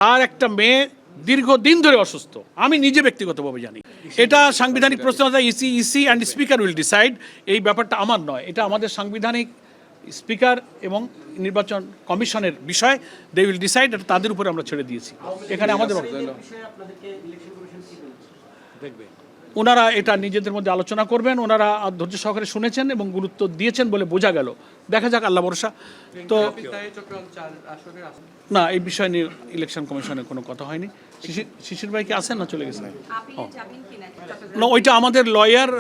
আর একটা মেয়ে দীর্ঘদিন ধরে অসুস্থ, আমি নিজে ব্যক্তিগতভাবে জানি। এটা সাংবিধানিক প্রশ্ন, EC and speaker will decide. এই ব্যাপারটা আমার নয়, এটা আমাদের সাংবিধানিক স্পিকার এবং নির্বাচন কমিশনের বিষয়। দে উইল ডিসাইড, এটা তাদের উপরে আমরা ছেড়ে দিয়েছি। এখানে আমাদের দেখবে ওনারা এটা নিজেদের মধ্যে আলোচনা করবেন। ওনারা ধৈর্য সহকারে শুনেছেন এবং গুরুত্ব দিয়েছেন বলে বোঝা গেল। দেখা যাক, আল্লাহ ভরসা। তো না, এই বিষয় নিয়ে ইলেকশন কমিশনের কোনো কথা হয়নি। শিশির ভাই কি আছেন না চলে গেছেন? না, ওইটা আমাদের লয়ার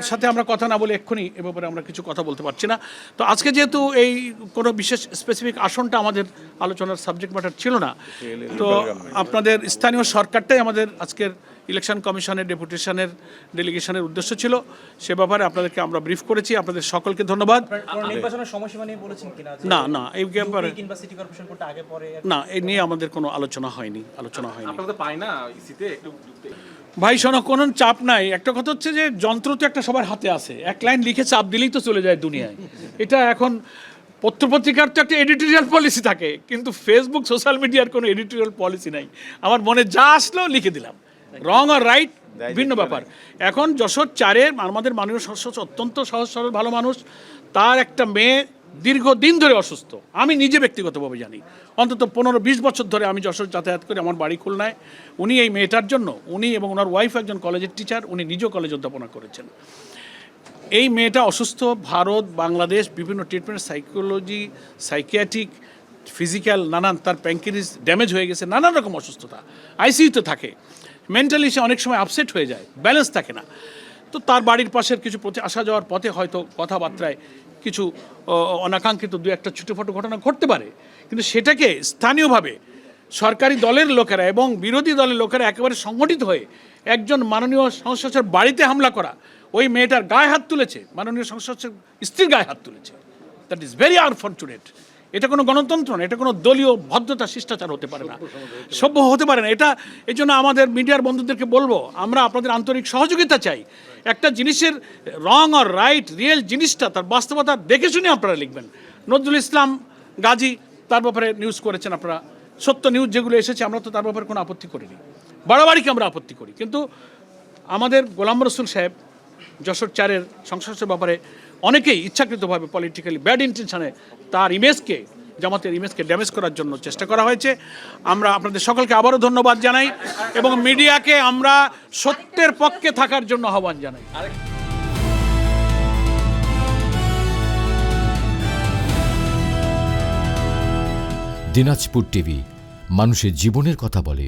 সাথে আমরা কথা না বলে এক্ষুনি এ ব্যাপারে আমরা কিছু কথা বলতে পারছি না। তো আজকে যেহেতু এই কোনো বিশেষ স্পেসিফিক আসনটা আমাদের আলোচনার সাবজেক্ট ম্যাটার ছিল না, তো আপনাদের স্থানীয় সরকারটাই আমাদের আজকের ইলেকশন কমিশনের ডেপুটেশনের ডেলিগেশনের উদ্দেশ্য ছিল। সে ব্যাপারে আপনাদেরকে আমরা ব্রিফ করেছি। আপনাদের সকলকে ধন্যবাদ। নির্বাচনের সময়সীমা নিয়ে বলেছেন কিনা? না, এই ব্যাপারে কিংবা সিটি কর্পোরেশন কোডটা আগে পরে না, এই নিয়ে আমাদের কোনো আলোচনা হয়নি। আপনারা তো পায় না ইসিতে একটু ভাই শোনো, কোনো চাপ নাই। একটা কথা হচ্ছে যে যন্ত্র তো একটা সবার হাতে আছে, এক লাইন লিখে চাপ দিলেই তো চলে যায় দুনিয়ায়। এটা এখন পত্রপত্রিকার তো একটা এডিটোরিয়াল পলিসি থাকে, কিন্তু ফেসবুক সোশ্যাল মিডিয়ার কোনো এডিটোরিয়াল পলিসি নাই। আমার মনে যা আসলো লিখে দিলাম। রং আর রাইট ভিন্ন ব্যাপার। এখন যশোর 4-এর আমাদের মাননীয় সদস্য অত্যন্ত সহজ সরল ভালো মানুষ। তার একটা মেয়ে দীর্ঘদিন ধরে অসুস্থ, আমি নিজে ব্যক্তিগতভাবে জানি। অন্তত 15-20 বছর ধরে আমি যশোর যাতায়াত করি, আমার বাড়ি খুলনায়। উনি এই মেয়েটার জন্য, উনি এবং ওনার ওয়াইফ একজন কলেজের টিচার, উনি নিজেও কলেজে অধ্যাপনা করেছেন। এই মেয়েটা অসুস্থ। ভারত, বাংলাদেশ বিভিন্ন ট্রিটমেন্ট, সাইকোলজি, সাইকিয়াট্রিক, ফিজিক্যাল নানান, তার প্যাঙ্ক্রিয়াস ড্যামেজ হয়ে গেছে, নানান রকম অসুস্থতা। আইসিইউতে থাকে। মেন্টালি সে অনেক সময় আপসেট হয়ে যায়, ব্যালেন্স থাকে না। তো তার বাড়ির পাশের কিছু আসা যাওয়ার পথে হয়তো কথাবার্তায় কিছু অনাকাঙ্ক্ষিত দু একটা ছোটোখাটো ঘটনা ঘটতে পারে, কিন্তু সেটাকে স্থানীয়ভাবে সরকারি দলের লোকেরা এবং বিরোধী দলের লোকেরা একেবারে সংগঠিত হয়ে একজন মাননীয় সংসদের বাড়িতে হামলা করা, ওই মেয়েটার গায়ে হাত তুলেছে, মাননীয় সংসদের স্ত্রীর গায়ে হাত তুলেছে। That is very unfortunate. এটা কোনো গণতন্ত্র না, এটা কোনো দলীয় ভদ্রতা শিষ্টাচার হতে পারে না, সভ্য হতে পারে না এটা। এই জন্য আমাদের মিডিয়ার বন্ধুদেরকে বলবো, আমরা আপনাদের আন্তরিক সহযোগিতা চাই। একটা জিনিসের রং আর রাইট, রিয়েল জিনিসটা তার বাস্তবতা দেখে শুনে আপনারা লিখবেন। নজরুল ইসলাম গাজী তার ব্যাপারে নিউজ করেছেন আপনারা, সত্য নিউজ যেগুলো এসেছে, আমরা তো তার ব্যাপারে কোনো আপত্তি করিনি। বাড়াবাড়িকে আমরা আপত্তি করি, কিন্তু আমাদের গোলাম রসুল সাহেব যশোর 4-এর সংসদের ব্যাপারে অনেকেই ইচ্ছাকৃতভাবে পলিটিক্যালি ব্যাড ইন্টেনশনে তার ইমেজকে, জামাতের ইমেজকে ড্যামেজ করার জন্য চেষ্টা করা হয়েছে। আমরা আপনাদের সকলকে আবারও ধন্যবাদ জানাই এবং মিডিয়াকে আমরা সত্যের পক্ষে থাকার জন্য আহ্বান জানাই। দিনাজপুর টিভি, মানুষের জীবনের কথা বলে।